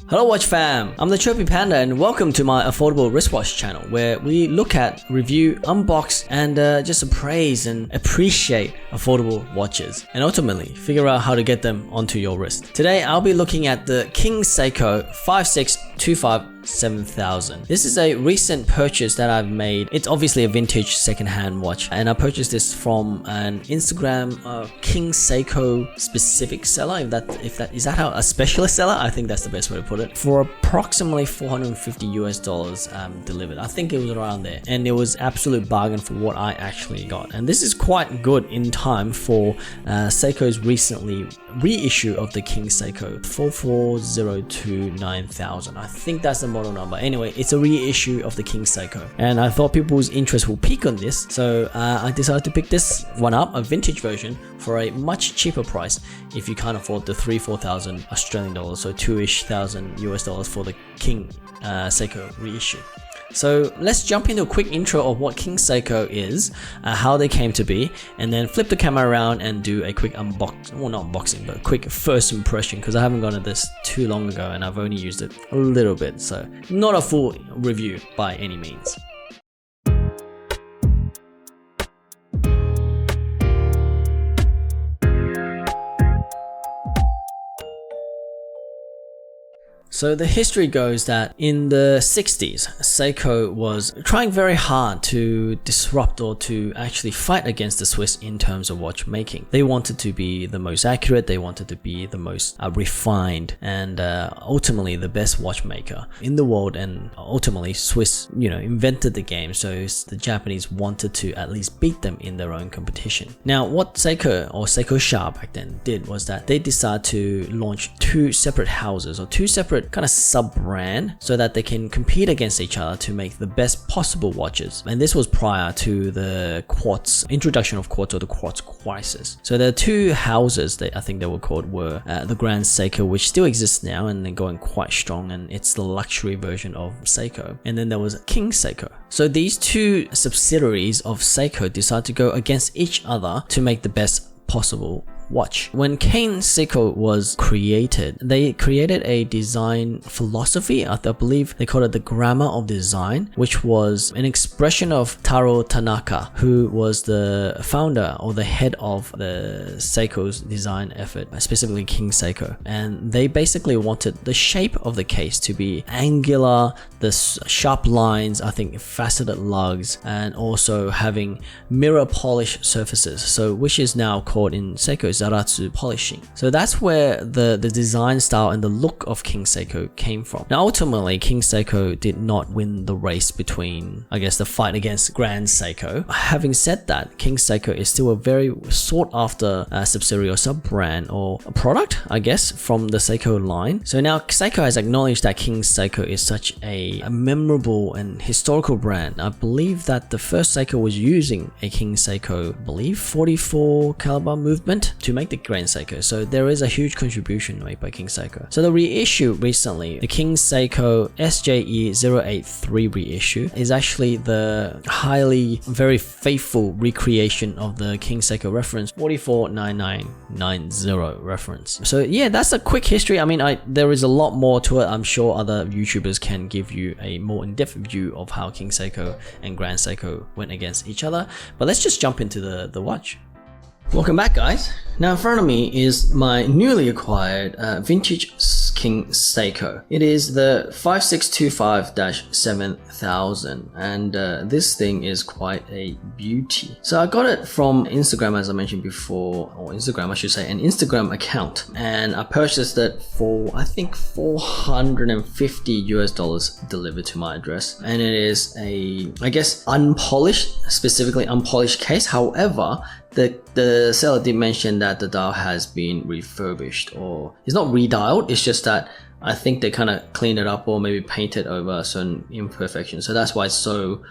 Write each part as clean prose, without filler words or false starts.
Hello Watch Fam, I'm the Chirpy Panda and welcome to my affordable wristwatch channel where we look at, review, unbox and just appraise and appreciate affordable watches and ultimately figure out how to get them onto your wrist. Today I'll be looking at the King Seiko 5625-7000. This is a recent purchase that I've made. It's obviously a vintage second-hand watch and I purchased this from an Instagram King Seiko specific seller. If that is that how a specialist seller? I think that's the best way to put it. For approximately $450 delivered. I think it was around there, and it was absolute bargain for what I actually got. And this is quite good in time for Seiko's recently reissue of the King Seiko 44029,000. I think that's the model number. Anyway, it's a reissue of the King Seiko, and I thought people's interest will peak on this, so I decided to pick this one up, a vintage version, for a much cheaper price if you can't afford the 3,000-4,000 Australian dollars, so $2,000 US for the King Seiko reissue. So let's jump into a quick intro of what King Seiko is, how they came to be, and then flip the camera around and do a quick unboxing, well not unboxing, but a quick first impression, because I haven't gotten this too long ago and I've only used it a little bit, so not a full review by any means. So the history goes that in the 60s, Seiko was trying very hard to disrupt or to actually fight against the Swiss in terms of watchmaking. They wanted to be the most accurate, they wanted to be the most refined, and ultimately the best watchmaker in the world. And ultimately Swiss, invented the game, so the Japanese wanted to at least beat them in their own competition. Now what Seiko, or Seiko Sha back then, did was that they decided to launch two separate houses, or two separate kind of sub-brand, so that they can compete against each other to make the best possible watches. And this was prior to the quartz, introduction of quartz, or the quartz crisis. So the two houses that I think they were called were the Grand Seiko, which still exists now and they're going quite strong, and it's the luxury version of Seiko. And then there was King Seiko. So these two subsidiaries of Seiko decided to go against each other to make the best possible watch. When King Seiko was created, they created a design philosophy. I believe they called it the grammar of design, which was an expression of TARO Tanaka, who was the founder or the head of the Seiko's design effort, specifically King Seiko. And they basically wanted the shape of the case to be angular, the sharp lines, I think faceted lugs, and also having mirror polish surfaces, so which is now called in Seiko Zaratsu polishing. So that's where the design style and the look of King Seiko came from. Now ultimately King Seiko did not win the race between, I guess, the fight against Grand Seiko. Having said that, King Seiko is still a very sought after subsidiary or sub-brand or a product, I guess, from the Seiko line. So now Seiko has acknowledged that King Seiko is such a memorable and historical brand. I believe that the first Seiko was using a King Seiko, I believe 44 caliber movement to make the Grand Seiko. So there is a huge contribution made by King Seiko. So the reissue recently, the King Seiko SJE083 reissue, is actually the very faithful recreation of the King Seiko reference 449990 reference. So yeah, that's a quick history. I mean, there is a lot more to it. I'm sure other YouTubers can give you a more in-depth view of how King Seiko and Grand Seiko went against each other. But let's just jump into the watch. Welcome back, guys. Now in front of me is my newly acquired vintage King Seiko. It is the 5625-7000, and this thing is quite a beauty. So I got it from Instagram, as I mentioned before, or Instagram I should say, an Instagram account, and I purchased it for I think $450 delivered to my address. And it is a, I guess, specifically unpolished case. However, the seller did mention that the dial has been refurbished, or it's not redialed, it's just that I think they kind of cleaned it up or maybe painted over certain imperfections. So that's why it's so,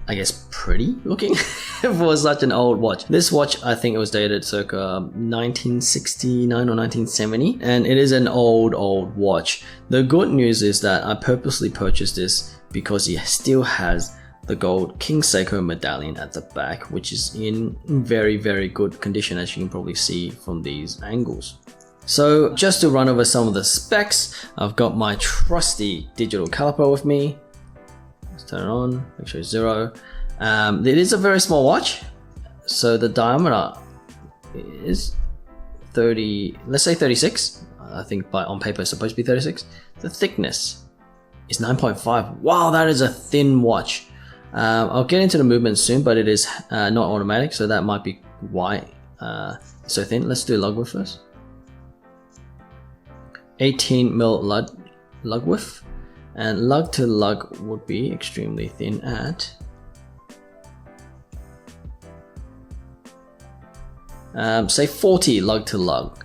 I guess, pretty looking for such an old watch. This watch, I think it was dated circa 1969 or 1970, and it is an old watch. The good news is that I purposely purchased this because it still has the gold King Seiko medallion at the back, which is in very, very good condition, as you can probably see from these angles. So just to run over some of the specs, I've got my trusty digital caliper with me. Let's turn it on, make sure it's 0. It is a very small watch, so the diameter is 30, let's say 36. I think on paper it's supposed to be 36. The thickness is 9.5. Wow, that is a thin watch. I'll get into the movement soon, but it is not automatic, so that might be why it's so thin. Let's do lug width first. 18mm lug width, and lug to lug would be extremely thin at say 40 lug to lug.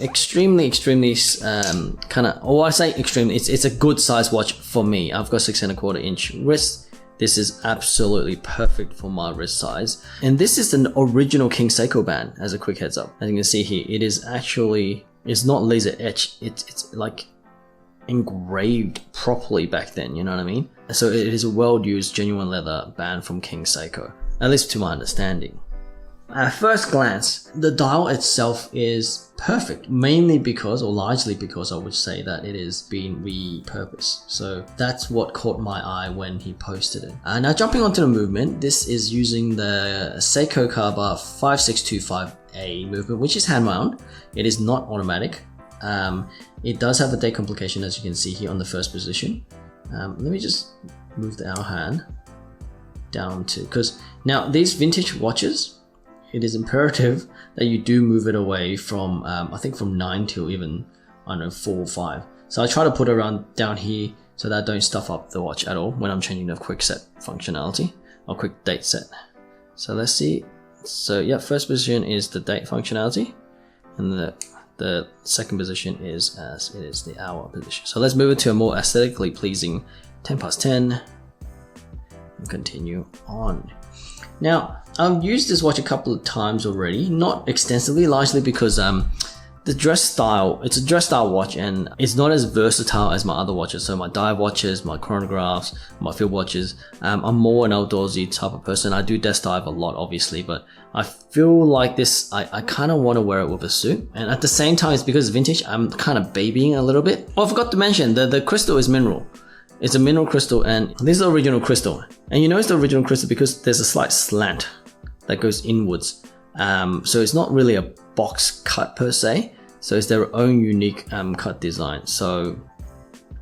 Extremely kind of, or I say extremely, it's a good size watch for me. I've got 6.25 inch wrist. This is absolutely perfect for my wrist size. And this is an original King Seiko band, as a quick heads up. As you can see here, it is actually, it's not laser etched, it's like engraved properly back then, you know what I mean? So it is a well-used genuine leather band from King Seiko, at least to my understanding. At first glance, the dial itself is perfect, mainly because, or largely because, I would say that it is being repurposed. So that's what caught my eye when he posted it. Now jumping onto the movement, this is using the Seiko Kaba 5625A movement, which is hand wound. It is not automatic. It does have a date complication, as you can see here on the first position. Let me just move the hour hand down to, because now these vintage watches, it is imperative that you do move it away from, I think from 9 till even, I don't know, 4 or 5. So I try to put it around down here so that I don't stuff up the watch at all when I'm changing the quick set functionality or quick date set. So let's see. So yeah, first position is the date functionality, and the second position is as it is the hour position. So let's move it to a more aesthetically pleasing 10 past 10 and continue on. Now, I've used this watch a couple of times already, not extensively, largely because the dress style, it's a dress style watch and it's not as versatile as my other watches. So my dive watches, my chronographs, my field watches, I'm more an outdoorsy type of person. I do desk dive a lot, obviously, but I feel like this, I kind of want to wear it with a suit. And at the same time, it's because it's vintage, I'm kind of babying a little bit. Oh, I forgot to mention, the crystal is mineral. It's a mineral crystal, and this is the original crystal. And you know it's the original crystal because there's a slight slant that goes inwards. So it's not really a box cut per se. So it's their own unique cut design. So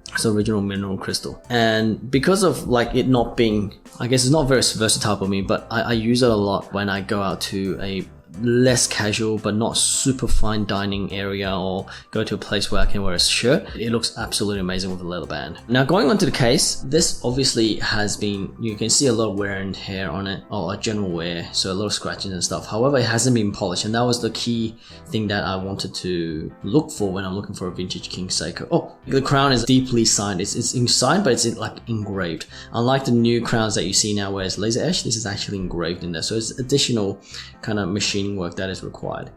it's original mineral crystal. And because of like it not being, I guess it's not very versatile for me, but I use it a lot when I go out to a less casual but not super fine dining area or go to a place where I can wear a shirt. It looks absolutely amazing with a leather band. Now going on to the case, this obviously has been, you can see a lot of wear and tear on it, or general wear, so a lot of scratches and stuff. However, it hasn't been polished, and that was the key thing that I wanted to look for when I'm looking for a vintage King Seiko. Oh, the crown is deeply signed. It's signed, but it's like engraved. Unlike the new crowns that you see now where it's laser etched, this is actually engraved in there. So it's additional kind of machining work that is required.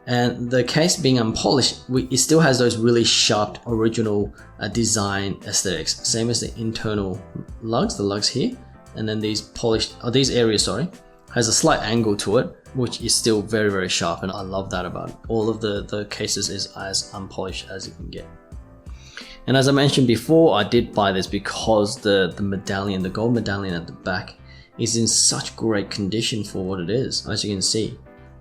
And the case being unpolished, it still has those really sharp original design aesthetics, same as the internal lugs, the lugs here, and then these polished, or these areas, sorry, has a slight angle to it, which is still very, very sharp, and I love that about it. All of the cases is as unpolished as you can get. And as I mentioned before, I did buy this because the medallion, the gold medallion at the back, is in such great condition for what it is. As you can see,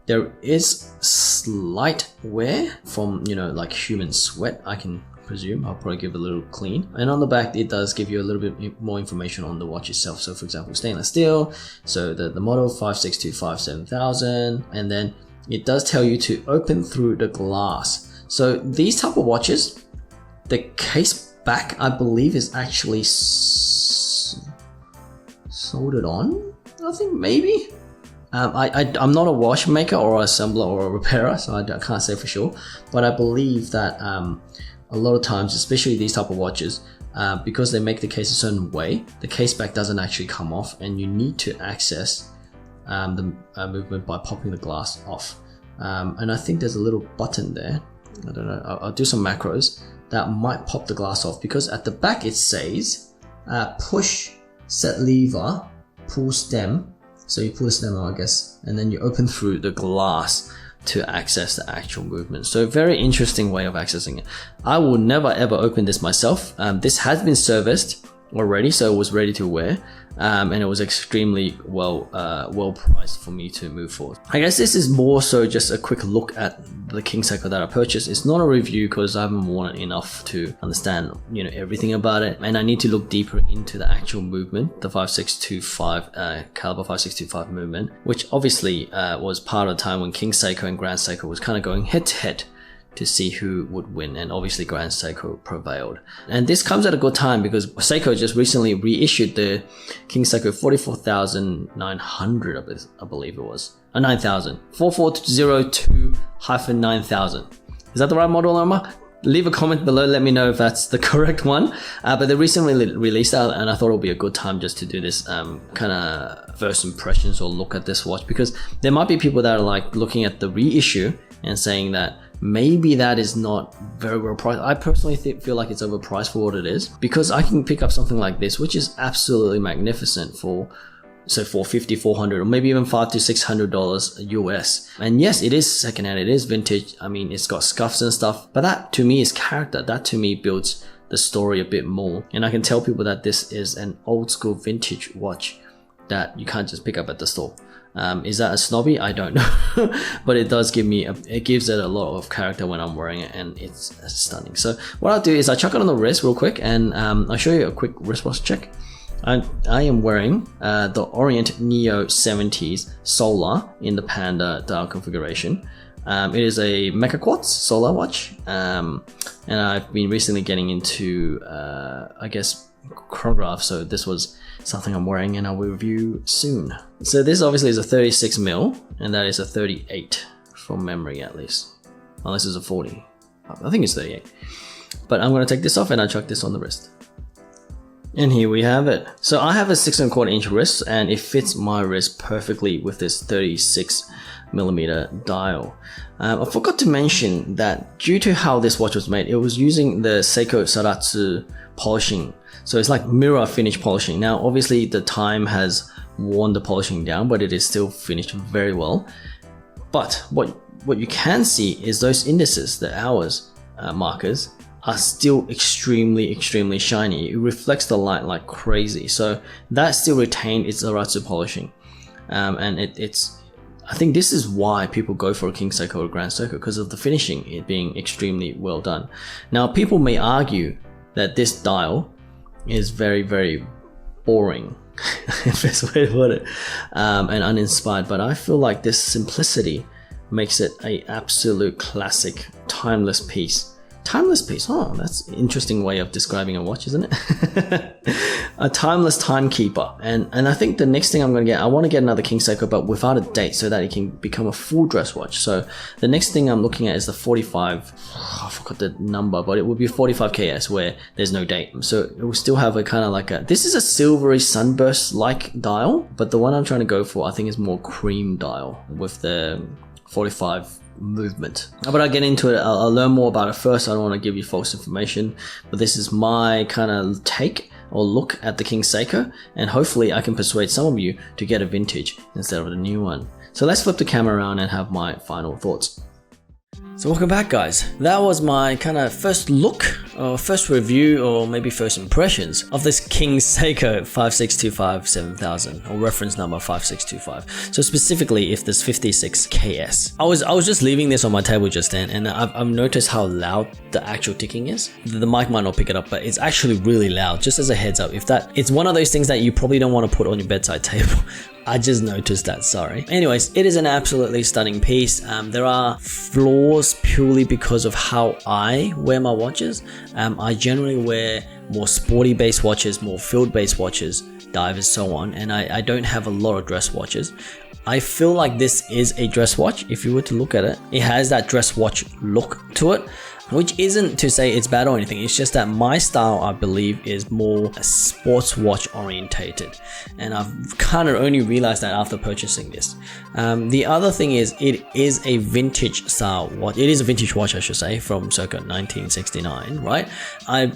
there is slight wear from, you know, like human sweat, I can presume. I'll probably give it a little clean. And on the back, it does give you a little bit more information on the watch itself. So for example, stainless steel, so the model 56257000, and then it does tell you to open through the glass. So these type of watches, the case back, I believe, is actually soldered on, I think, maybe. I'm not a watchmaker or assembler or a repairer, so I can't say for sure, but I believe that a lot of times, especially these type of watches, because they make the case a certain way, the case back doesn't actually come off, and you need to access the movement by popping the glass off. And I think there's a little button there, I don't know, I'll do some macros that might pop the glass off, because at the back it says push, set lever, pull stem. So you pull the stem out, I guess, and then you open through the glass. to access the actual movement. So very interesting way of accessing it. I will never ever open this myself. This has been serviced already, so it was ready to wear, and it was extremely well priced for me to move forward. I guess this is more so just a quick look at the King Seiko that I purchased. It's not a review because I haven't worn it enough to understand, you know, everything about it, and I need to look deeper into the actual movement, the 5625 caliber 5625 movement, which obviously was part of the time when King Seiko and Grand Seiko was kind of going head to head to see who would win, and obviously Grand Seiko prevailed. And this comes at a good time because Seiko just recently reissued the King Seiko 44,900, I believe it was, 9,000, 4402-9000. Is that the right model number? Leave a comment below, let me know if that's the correct one. But they recently released that, and I thought it would be a good time just to do this kind of first impressions or look at this watch, because there might be people that are like looking at the reissue and saying that maybe that is not very well priced. I personally feel like it's overpriced for what it is, because I can pick up something like this, which is absolutely magnificent for, so $450, $400, or maybe even $500 to $600 US. And yes, it is secondhand, it is vintage. I mean, it's got scuffs and stuff, but that to me is character. That to me builds the story a bit more. And I can tell people that this is an old school vintage watch that you can't just pick up at the store. Is that a snobby? I don't know. But it does give me, it gives it a lot of character when I'm wearing it, and it's stunning. So what I'll do is I'll chuck it on the wrist real quick, and I'll show you a quick wristwatch check. I am wearing the Orient Neo 70s Solar in the Panda dial configuration. It is a Mecha Quartz Solar watch, and I've been recently getting into, I guess, chronograph, so this was something I'm wearing and I will review soon. So this obviously is a 36 mil, and that is a 38 from memory at least, unless it's a 40. I think it's 38. But I'm going to take this off and I'll chuck this on the wrist. And here we have it. So I have a 6¼ inch wrist, and it fits my wrist perfectly with this 36mm dial. I forgot to mention that due to how this watch was made, it was using the Seiko Saratsu polishing. So it's like mirror finish polishing. Now obviously the time has worn the polishing down, but it is still finished very well. But what you can see is those indices, the hours markers, are still extremely shiny. It reflects the light like crazy, so that still retained its Aratsu polishing, and it's I think this is why people go for a King Seiko or Grand Seiko, because of the finishing, it being extremely well done. Now people may argue that this dial is very boring, best way to put it, and uninspired, but I feel like this simplicity makes it an absolute classic, timeless piece. Timeless piece, oh, that's an interesting way of describing a watch, isn't it? A timeless timekeeper. And I think the next thing I'm going to get, I want to get another King Seiko, but without a date, so that it can become a full dress watch. So the next thing I'm looking at is the 45, I forgot the number, but it would be 45KS where there's no date. So it will still have a kind of like a, this is a silvery sunburst-like dial, but the one I'm trying to go for, I think is more cream dial with the 45 movement. But I'll get into it, I'll learn more about it first. I don't want to give you false information, but this is my kind of take or look at the King Seiko, and hopefully I can persuade some of you to get a vintage instead of the new one. So let's flip the camera around and have my final thoughts. So welcome back, guys. That was my kind of first look, or first review, or maybe first impressions of this King Seiko 5625-7000, or reference number 5625. So specifically, if there's 56KS. I was just leaving this on my table just then, and I've noticed how loud the actual ticking is. The mic might not pick it up, but it's actually really loud. Just as a heads up, it's one of those things that you probably don't want to put on your bedside table. I just noticed that, sorry. Anyways, it is an absolutely stunning piece. There are flaws purely because of how I wear my watches. I generally wear more sporty based watches, more field based watches, divers, so on, and I don't have a lot of dress watches. I feel like this is a dress watch if you were to look at it. It has that dress watch look to it. which isn't to say it's bad or anything. It's just that my style, I believe, is more sports watch orientated, and I've kind of only realized that after purchasing this. The other thing is, it is a vintage style watch. It is a vintage watch, I should say, from circa 1969, right?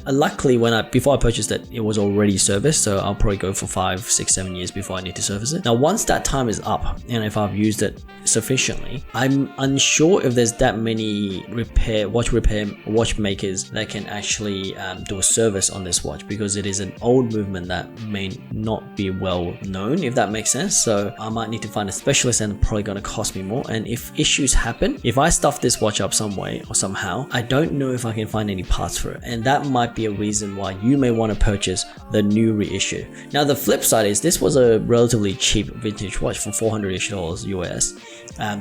Luckily, before I purchased it, it was already serviced, so I'll probably go for 5, 6, 7 years before I need to service it. Now, once that time is up, and if I've used it sufficiently, I'm unsure if there's that many watchmakers that can actually do a service on this watch, because it is an old movement that may not be well known, if that makes sense. So I might need to find a specialist, and probably going to cost me more. And if issues happen, if I stuff this watch up some way or somehow, I don't know if I can find any parts for it, and that might be a reason why you may want to purchase the new reissue. Now the flip side is, this was a relatively cheap vintage watch for $400-ish US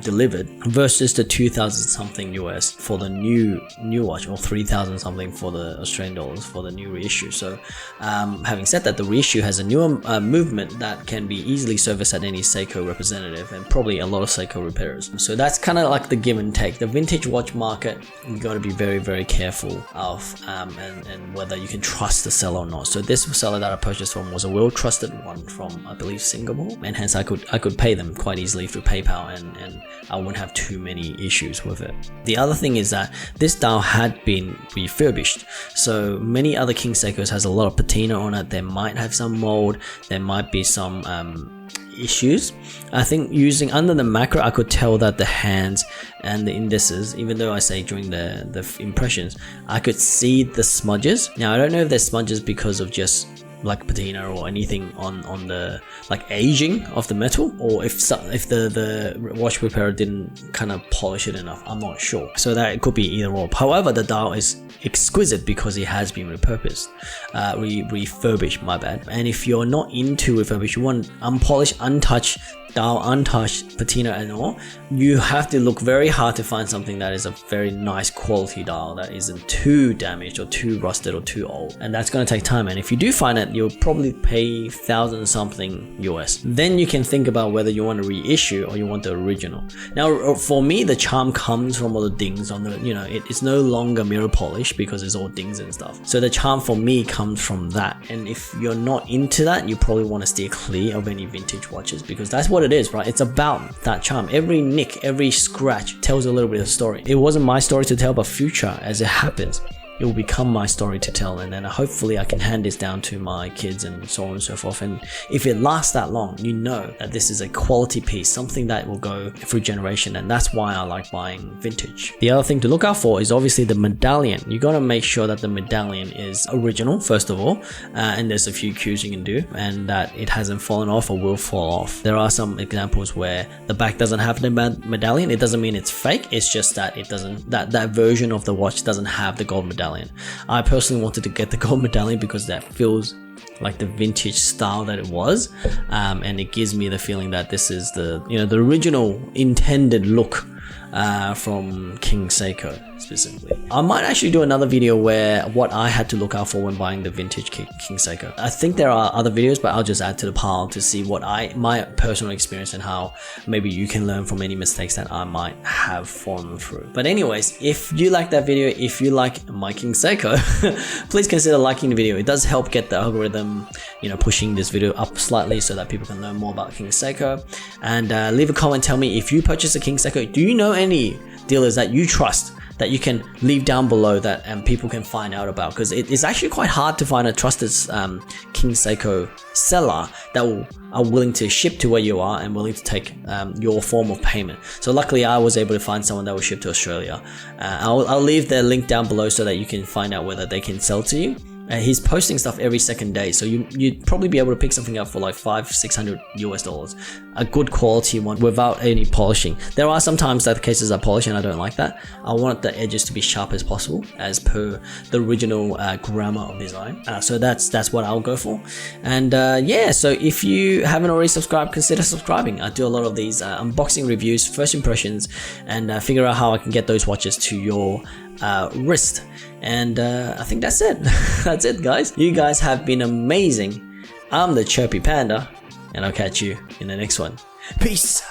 delivered, versus the 2,000 something US for the new watch, or 3,000 something for the Australian dollars for the new reissue. So having said that, the reissue has a newer movement that can be easily serviced at any Seiko representative, and probably a lot of Seiko repairers. So that's kind of like the give and take. The vintage watch market, you got to be very, very careful of and whether you can trust the seller or not. So this seller that I purchased from was a well trusted one from, I believe, Singapore, and hence I could pay them quite easily through PayPal, and I wouldn't have too many issues with it. The other thing is that this dial had been refurbished, so many other King Seikos has a lot of patina on it. There might have some mold, there might be some issues. I think using under the macro, I could tell that the hands and the indices, even though I say during the impressions, I could see the smudges. Now I don't know if there's smudges because of just like patina or anything on the like aging of the metal, or if the watch repairer didn't kind of polish it enough. I'm not sure, so that it could be either or. However, the dial is exquisite because it has been refurbished, my bad. And if you're not into refurbished, you want unpolished, untouched dial, untouched patina and all, you have to look very hard to find something that is a very nice quality dial that isn't too damaged or too rusted or too old, and that's going to take time. And if you do find it, you'll probably pay 1,000 something US. Then you can think about whether you want to reissue or you want the original. Now for me, the charm comes from all the dings on the, it's no longer mirror polish because it's all dings and stuff. So the charm for me comes from that, and if you're not into that, you probably want to steer clear of any vintage watches, because that's what it is, right? It's about that charm. Every nick, every scratch tells a little bit of story. It wasn't my story to tell, but future, as it happens, it will become my story to tell, and then hopefully I can hand this down to my kids and so on and so forth. And if it lasts that long, you know that this is a quality piece, something that will go through generation, and that's why I like buying vintage. The other thing to look out for is obviously the medallion. You got to make sure that the medallion is original first of all, and there's a few cues you can do, and that it hasn't fallen off or will fall off. There are some examples where the back doesn't have the medallion. It doesn't mean it's fake, it's just that it doesn't, that version of the watch doesn't have the gold medallion. I personally wanted to get the gold medallion because that feels like the vintage style that it was, and it gives me the feeling that this is the the original intended look from King Seiko specifically. I might actually do another video where what I had to look out for when buying the vintage King Seiko. I think there are other videos, but I'll just add to the pile to see what my personal experience and how maybe you can learn from any mistakes that I might have fallen through. But anyways, if you like that video, if you like my King Seiko, please consider liking the video. It does help get the algorithm, pushing this video up slightly so that people can learn more about King Seiko. And leave a comment, tell me if you purchased a King Seiko, do you know any dealers that you trust that you can leave down below that and people can find out about, because it's actually quite hard to find a trusted King Seiko seller that are willing to ship to where you are and willing to take your form of payment. So luckily I was able to find someone that will ship to Australia. I'll leave their link down below so that you can find out whether they can sell to you. He's posting stuff every second day, so you'd probably be able to pick something up for like $500-600 US, a good quality one without any polishing. There are sometimes that the cases are polished and I don't like that. I want the edges to be sharp as possible as per the original grammar of design. So that's what I'll go for. And yeah, so if you haven't already subscribed, consider subscribing. I do a lot of these unboxing reviews, first impressions, and figure out how I can get those watches to your wrist. And I think that's it. That's it, guys. You guys have been amazing. I'm the Chirpy Panda, and I'll catch you in the next one. Peace.